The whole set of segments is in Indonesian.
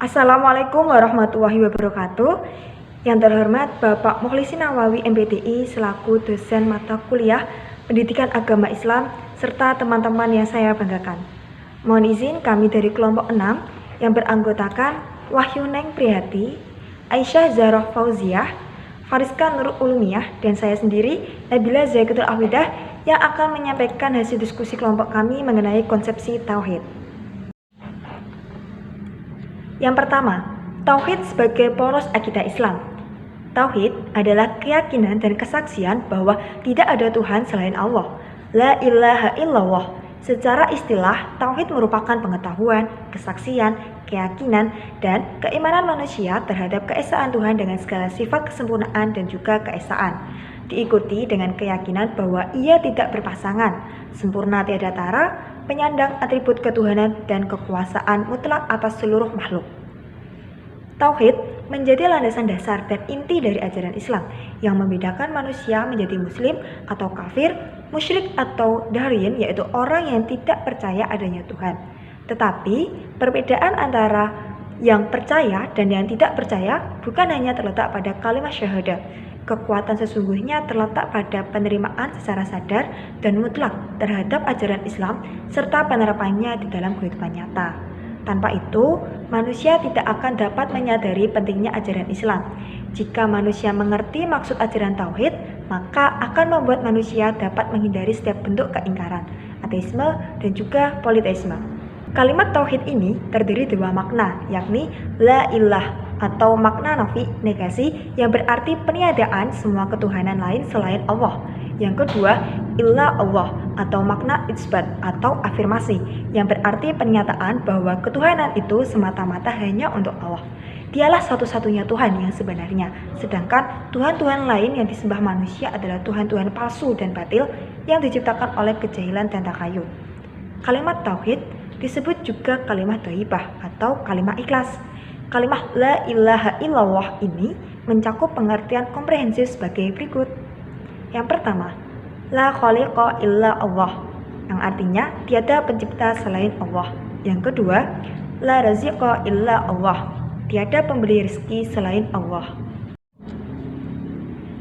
Assalamualaikum warahmatullahi wabarakatuh. Yang terhormat Bapak Mukhlisin Nawawi MPDI selaku dosen mata kuliah Pendidikan Agama Islam serta teman-teman yang saya banggakan. Mohon izin kami dari kelompok 6 yang beranggotakan Wahyu Neng Prihati, Aisyah Zarah Fauziah, Fariska Nur Ulumiyah, dan saya sendiri Nabila Zaikatul Ahwidah yang akan menyampaikan hasil diskusi kelompok kami mengenai konsepsi tauhid. Yang pertama, tauhid sebagai poros akidah Islam. Tauhid adalah keyakinan dan kesaksian bahwa tidak ada Tuhan selain Allah. La ilaha illallah. Secara istilah, tauhid merupakan pengetahuan, kesaksian, keyakinan, dan keimanan manusia terhadap keesaan Tuhan dengan segala sifat kesempurnaan dan juga keesaan. Diikuti dengan keyakinan bahwa Ia tidak berpasangan, sempurna tiada tara, penyandang atribut ketuhanan dan kekuasaan mutlak atas seluruh makhluk. Tauhid menjadi landasan dasar dan inti dari ajaran Islam yang membedakan manusia menjadi muslim atau kafir, musyrik atau dahriyin, yaitu orang yang tidak percaya adanya Tuhan. Tetapi perbedaan antara yang percaya dan yang tidak percaya bukan hanya terletak pada kalimat syahadah. Kekuatan sesungguhnya terletak pada penerimaan secara sadar dan mutlak terhadap ajaran Islam serta penerapannya di dalam kehidupan nyata. Tanpa itu, manusia tidak akan dapat menyadari pentingnya ajaran Islam. Jika manusia mengerti maksud ajaran tauhid, maka akan membuat manusia dapat menghindari setiap bentuk keingkaran, ateisme, dan juga politeisme. Kalimat tauhid ini terdiri dua makna, yakni la ilah atau makna nafi negasi yang berarti peniadaan semua ketuhanan lain selain Allah. Yang kedua, illa Allah atau makna isbat atau afirmasi yang berarti pernyataan bahwa ketuhanan itu semata-mata hanya untuk Allah. Dialah satu-satunya Tuhan yang sebenarnya, sedangkan Tuhan-Tuhan lain yang disembah manusia adalah Tuhan-Tuhan palsu dan batil yang diciptakan oleh kejahilan dan takayul. Kalimat tauhid disebut juga kalimat thayyibah atau kalimat ikhlas. Kalimat la ilaha illallah ini mencakup pengertian komprehensif sebagai berikut. Yang pertama, la khaliqa illa Allah, yang artinya tiada pencipta selain Allah. Yang kedua, la raziqa illa Allah, tiada pemberi rezeki selain Allah.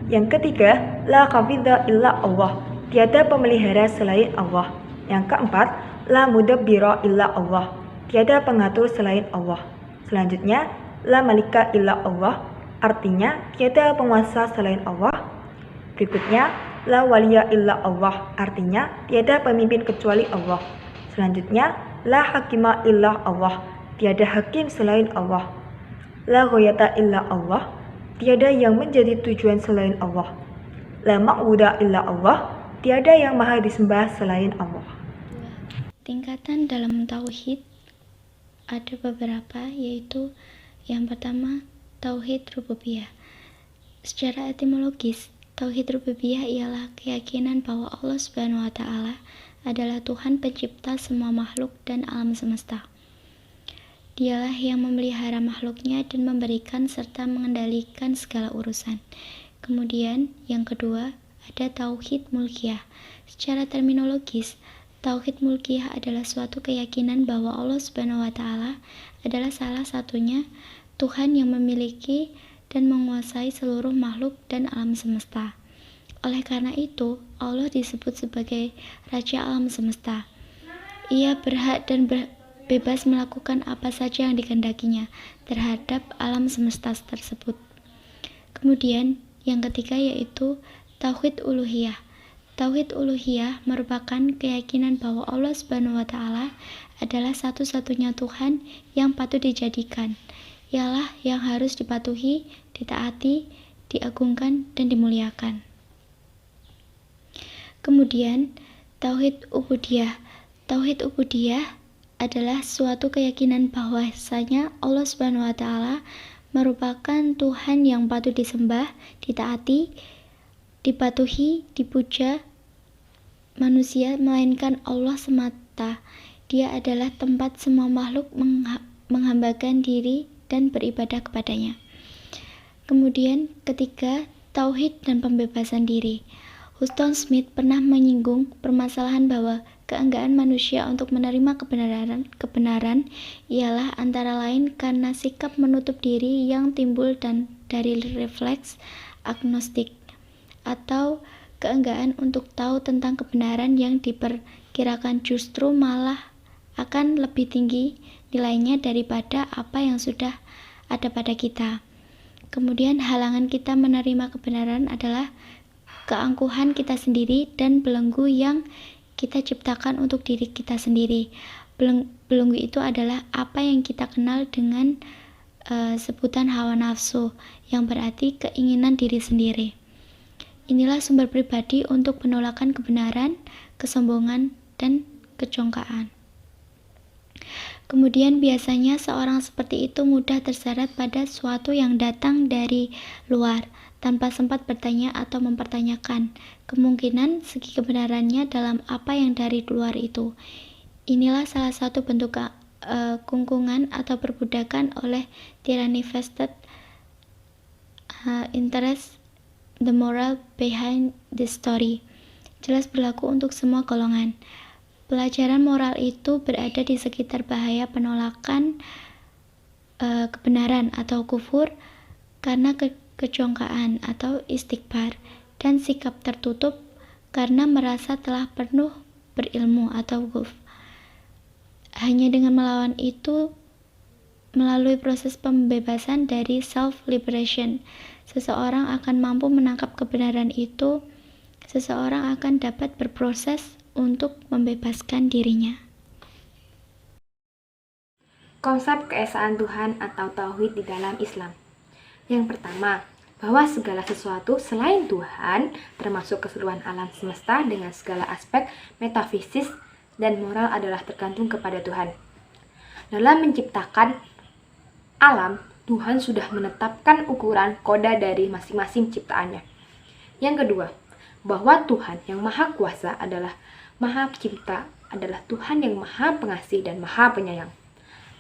Yang ketiga, la qabidha illa Allah, tiada pemelihara selain Allah. Yang keempat, la mudabbira illa Allah, tiada pengatur selain Allah. Selanjutnya, la malika illa Allah, artinya tiada penguasa selain Allah. Berikutnya, la waliya illa Allah, artinya tiada pemimpin kecuali Allah. Selanjutnya, la hakima illa Allah, tiada hakim selain Allah. La ghayata illa Allah, tiada yang menjadi tujuan selain Allah. La ma'buda illa Allah, tiada yang maha disembah selain Allah. Tingkatan dalam tauhid ada beberapa, yaitu yang pertama, tauhid rububiyah. Secara etimologis, tauhid rububiyah ialah keyakinan bahwa Allah Subhanahu wa taala adalah Tuhan pencipta semua makhluk dan alam semesta. Dialah yang memelihara makhluknya dan memberikan serta mengendalikan segala urusan. Kemudian, yang kedua, ada tauhid mulkiyah. Secara terminologis, tauhid mulkiyah adalah suatu keyakinan bahwa Allah Subhanahu wa taala adalah salah satunya Tuhan yang memiliki dan menguasai seluruh makhluk dan alam semesta. Oleh karena itu, Allah disebut sebagai Raja Alam Semesta. Ia berhak dan bebas melakukan apa saja yang dikehendakinya terhadap alam semesta tersebut. Kemudian, yang ketiga yaitu tauhid uluhiyah. Tauhid uluhiyah merupakan keyakinan bahwa Allah Subhanahu wa taala adalah satu-satunya Tuhan yang patut dijadikan. Ialah yang harus dipatuhi, ditaati, diagungkan, dan dimuliakan. Kemudian, tauhid ubudiyah. Tauhid ubudiyah adalah suatu keyakinan bahwasanya Allah Subhanahu wa taala merupakan Tuhan yang patut disembah, ditaati, dipatuhi, dipuja manusia, melainkan Allah semata. Dia adalah tempat semua makhluk menghambakan diri dan beribadah kepadanya. Kemudian ketiga, tauhid dan pembebasan diri. Huston Smith pernah menyinggung permasalahan bahwa Keengganan manusia untuk menerima kebenaran ialah antara lain karena sikap menutup diri yang timbul dan dari refleks agnostik, atau keengganan untuk tahu tentang kebenaran yang diperkirakan justru malah akan lebih tinggi nilainya daripada apa yang sudah ada pada kita. Kemudian halangan kita menerima kebenaran adalah keangkuhan kita sendiri dan belenggu yang kita ciptakan untuk diri kita sendiri. Belenggu itu adalah apa yang kita kenal dengan sebutan hawa nafsu, yang berarti keinginan diri sendiri. Inilah sumber pribadi untuk penolakan kebenaran, kesombongan, dan kecongkaan. Kemudian biasanya seorang seperti itu mudah terseret pada sesuatu yang datang dari luar, tanpa sempat bertanya atau mempertanyakan kemungkinan segi kebenarannya dalam apa yang dari luar itu. Inilah salah satu bentuk kungkungan atau perbudakan oleh tyranny vested interest, the moral behind the story. Jelas berlaku untuk semua golongan. Pelajaran moral itu berada di sekitar bahaya penolakan kebenaran atau kufur karena kecongkaan atau istikbar, dan sikap tertutup karena merasa telah penuh berilmu atau guf. Hanya dengan melawan itu, melalui proses pembebasan dari self-liberation, seseorang akan mampu menangkap kebenaran itu. Seseorang akan dapat berproses untuk membebaskan dirinya. Konsep keesaan Tuhan atau tauhid di dalam Islam. Yang pertama, bahwa segala sesuatu selain Tuhan, termasuk keseluruhan alam semesta dengan segala aspek metafisis dan moral adalah tergantung kepada Tuhan. Dalam menciptakan alam, Tuhan sudah menetapkan ukuran koda dari masing-masing ciptaannya. Yang kedua, bahwa Tuhan yang Maha Kuasa adalah Maha Pencipta, adalah Tuhan yang Maha Pengasih dan Maha Penyayang.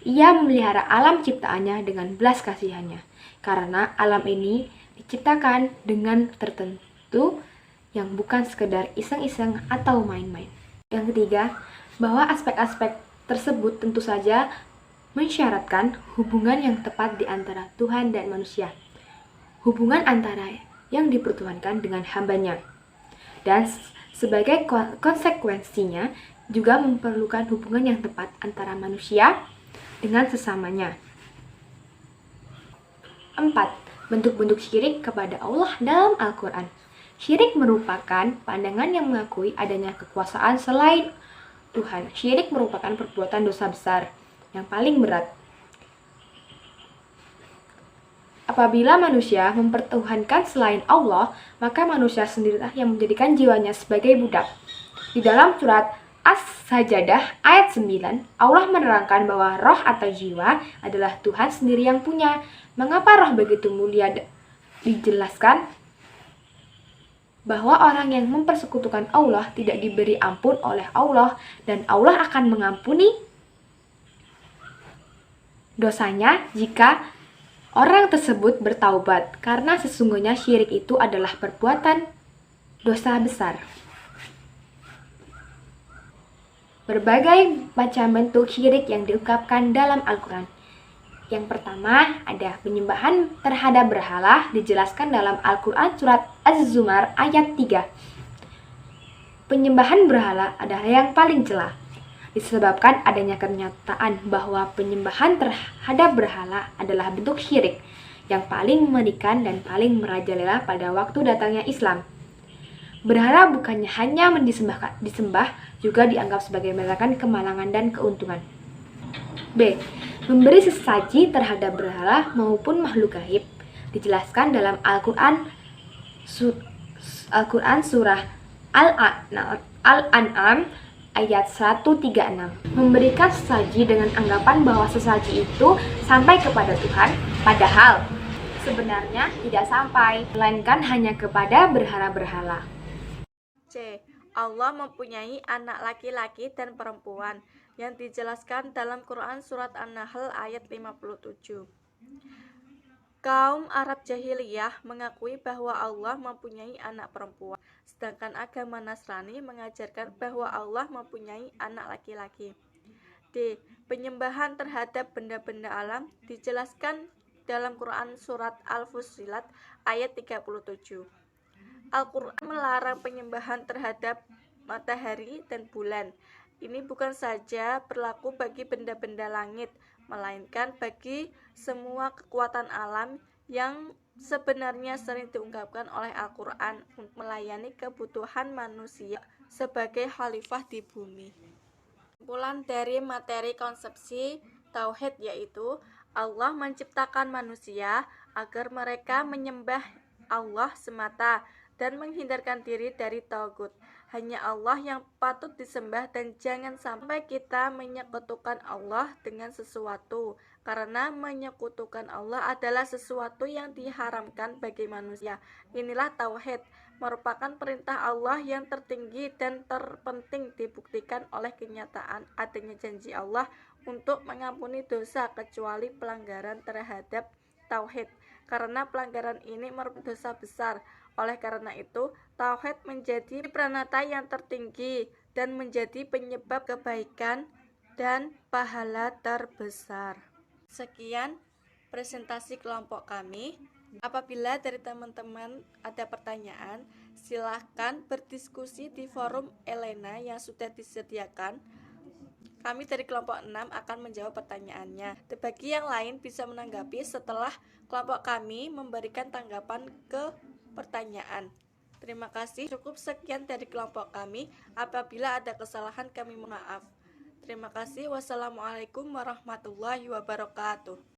Ia memelihara alam ciptaannya dengan belas kasihannya, karena alam ini diciptakan dengan tertentu yang bukan sekedar iseng-iseng atau main-main. Yang ketiga, bahwa aspek-aspek tersebut tentu saja mensyaratkan hubungan yang tepat di antara Tuhan dan manusia. Hubungan antara yang dipertuhankan dengan hambanya. Dan sebagai konsekuensinya juga memerlukan hubungan yang tepat antara manusia dengan sesamanya. 4. Bentuk-bentuk syirik kepada Allah dalam Al-Quran. Syirik merupakan pandangan yang mengakui adanya kekuasaan selain Tuhan. Syirik merupakan perbuatan dosa besar yang paling berat. Apabila manusia mempertuhankan selain Allah, maka manusia sendirilah yang menjadikan jiwanya sebagai budak. Di dalam surat As-Sajadah ayat 9, Allah menerangkan bahwa roh atau jiwa adalah Tuhan sendiri yang punya. Mengapa roh begitu mulia? Dijelaskan bahwa orang yang mempersekutukan Allah tidak diberi ampun oleh Allah, dan Allah akan mengampuni dosanya jika orang tersebut bertaubat, karena sesungguhnya syirik itu adalah perbuatan dosa besar. Berbagai macam bentuk syirik yang diungkapkan dalam Al-Quran. Yang pertama, ada penyembahan terhadap berhala, dijelaskan dalam Al-Quran surat Az-Zumar ayat 3. Penyembahan berhala adalah yang paling celah, disebabkan adanya kenyataan bahwa penyembahan terhadap berhala adalah bentuk syirik yang paling mengerikan dan paling merajalela pada waktu datangnya Islam. Berhala bukannya hanya disembah, juga dianggap sebagai mendatangkan kemalangan dan keuntungan. B. Memberi sesaji terhadap berhala maupun makhluk gaib, dijelaskan dalam Al-Quran surah Al-An'am ayat 136. Memberikan sesaji dengan anggapan bahwa sesaji itu sampai kepada Tuhan, padahal sebenarnya tidak sampai, melainkan hanya kepada berhala-berhala. C. Allah mempunyai anak laki-laki dan perempuan yang dijelaskan dalam Quran surat An-Nahl ayat 57. Kaum Arab jahiliyah mengakui bahwa Allah mempunyai anak perempuan, sedangkan agama Nasrani mengajarkan bahwa Allah mempunyai anak laki-laki. D. Penyembahan terhadap benda-benda alam dijelaskan dalam Quran surat Al-Fussilat ayat 37. Al-Quran melarang penyembahan terhadap matahari dan bulan. Ini bukan saja berlaku bagi benda-benda langit, melainkan bagi semua kekuatan alam yang sebenarnya sering diungkapkan oleh Al-Quran untuk melayani kebutuhan manusia sebagai khalifah di bumi. Kesimpulan dari materi konsepsi tauhid yaitu Allah menciptakan manusia agar mereka menyembah Allah semata dan menghindarkan diri dari tagut. Hanya Allah yang patut disembah dan jangan sampai kita menyekutukan Allah dengan sesuatu, karena menyekutukan Allah adalah sesuatu yang diharamkan bagi manusia. Inilah tauhid, merupakan perintah Allah yang tertinggi dan terpenting dibuktikan oleh kenyataan adanya janji Allah untuk mengampuni dosa kecuali pelanggaran terhadap tauhid, karena pelanggaran ini merupakan dosa besar. Oleh karena itu, tauhid menjadi pranata yang tertinggi dan menjadi penyebab kebaikan dan pahala terbesar. Sekian presentasi kelompok kami. Apabila dari teman-teman ada pertanyaan, silahkan berdiskusi di forum Elena yang sudah disediakan. Kami dari kelompok 6 akan menjawab pertanyaannya. Bagi yang lain bisa menanggapi setelah kelompok kami memberikan tanggapan ke pertanyaan. Terima kasih. Cukup sekian dari kelompok kami. Apabila ada kesalahan kami mohon maaf. Terima kasih. Wassalamualaikum warahmatullahi wabarakatuh.